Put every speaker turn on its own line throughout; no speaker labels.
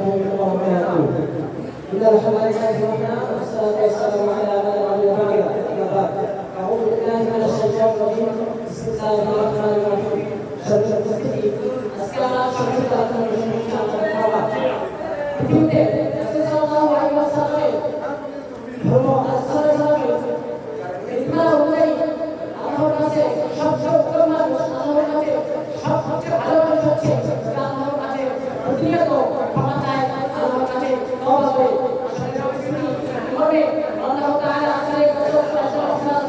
وبركاته. إن الحمد لله والصلاة والسلام على نبينا محمد. أعوذ بالله من الشيطان الرجيم. بسم الله الرحمن الرحيم. شر المسلمين. أسكارا شر المسلمين. পৃথিবীতে রাসূল সাল্লাল্লাহু আলাইহি ওয়াসাল্লামের ধর্ম আশ্রয় হিসেবে ইসলাম অনুযায়ী আল্লাহর কাছে সবচেয়ে উত্তম মানুষ, আল্লাহর কাছে সবচেয়ে ভালো মানুষ হচ্ছে যারা আল্লাহর কাছে প্রতিনিয়ত ক্ষমা চায়, আল্লাহর কাছে তওবা করে। আসলে সবকিছুই এভাবে আল্লাহ তাআলা আসলে রাসূল সাল্লাল্লাহু আলাইহি ওয়াসাল্লাম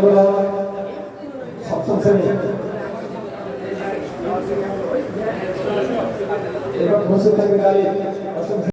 বলেন, সপ্তম শ্রেণী এবার বসে থাকবে গাড়ি।